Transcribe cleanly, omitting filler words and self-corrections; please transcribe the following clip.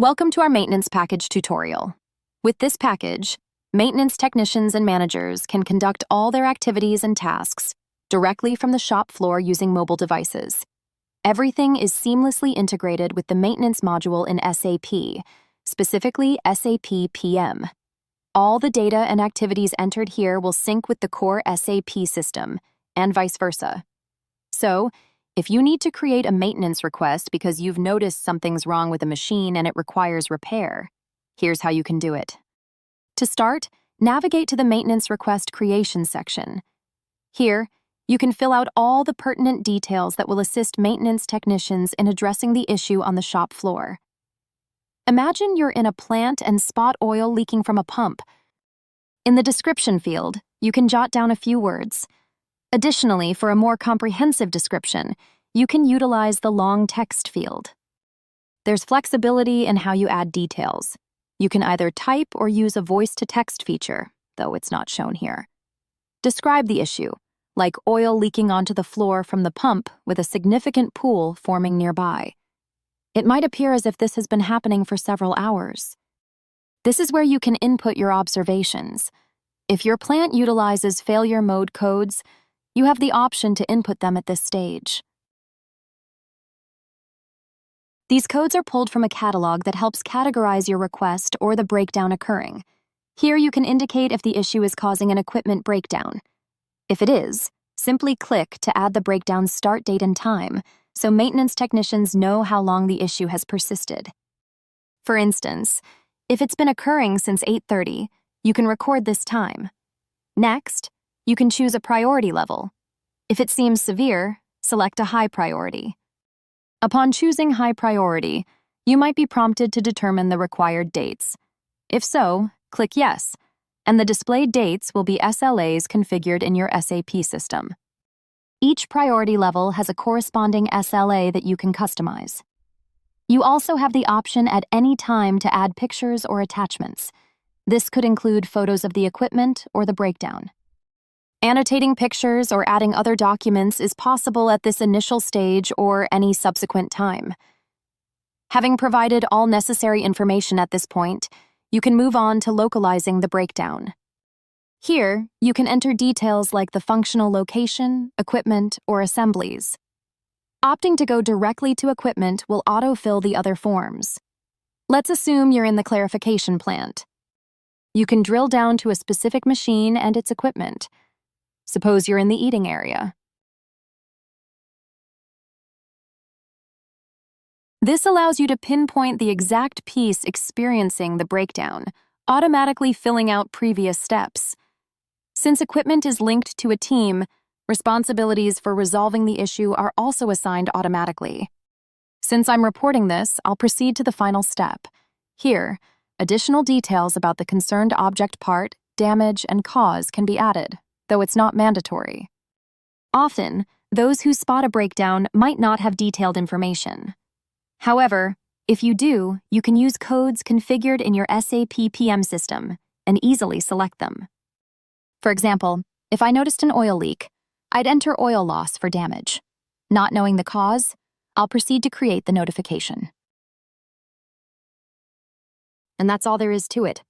Welcome to our maintenance package tutorial. With this package, maintenance technicians and managers can conduct all their activities and tasks directly from the shop floor using mobile devices. Everything is seamlessly integrated with the maintenance module in SAP, specifically SAP PM. All the data and activities entered here will sync with the core SAP system, and vice versa. So, if you need to create a maintenance request because you've noticed something's wrong with a machine and it requires repair, here's how you can do it. To start, navigate to the Maintenance Request Creation section. Here, you can fill out all the pertinent details that will assist maintenance technicians in addressing the issue on the shop floor. Imagine you're in a plant and spot oil leaking from a pump. In the description field, you can jot down a few words. Additionally, for a more comprehensive description, you can utilize the long text field. There's flexibility in how you add details. You can either type or use a voice-to-text feature, though it's not shown here. Describe the issue, like oil leaking onto the floor from the pump with a significant pool forming nearby. It might appear as if this has been happening for several hours. This is where you can input your observations. If your plant utilizes failure mode codes, you have the option to input them at this stage. These codes are pulled from a catalog that helps categorize your request or the breakdown occurring. Here you can indicate if the issue is causing an equipment breakdown. If it is, simply click to add the breakdown's start date and time, so maintenance technicians know how long the issue has persisted. For instance, if it's been occurring since 8:30, you can record this time. Next, you can choose a priority level. If it seems severe, select a high priority. Upon choosing high priority, you might be prompted to determine the required dates. If so, click Yes, and the displayed dates will be SLAs configured in your SAP system. Each priority level has a corresponding SLA that you can customize. You also have the option at any time to add pictures or attachments. This could include photos of the equipment or the breakdown. Annotating pictures or adding other documents is possible at this initial stage or any subsequent time. Having provided all necessary information at this point, you can move on to localizing the breakdown. Here, you can enter details like the functional location, equipment, or assemblies. Opting to go directly to equipment will autofill the other forms. Let's assume you're in the clarification plant. You can drill down to a specific machine and its equipment. Suppose you're in the eating area. This allows you to pinpoint the exact piece experiencing the breakdown, automatically filling out previous steps. Since equipment is linked to a team, responsibilities for resolving the issue are also assigned automatically. Since I'm reporting this, I'll proceed to the final step. Here, additional details about the concerned object part, damage, and cause can be added, though it's not mandatory. Often, those who spot a breakdown might not have detailed information. However, if you do, you can use codes configured in your SAP PM system and easily select them. For example, if I noticed an oil leak, I'd enter oil loss for damage. Not knowing the cause, I'll proceed to create the notification. And that's all there is to it.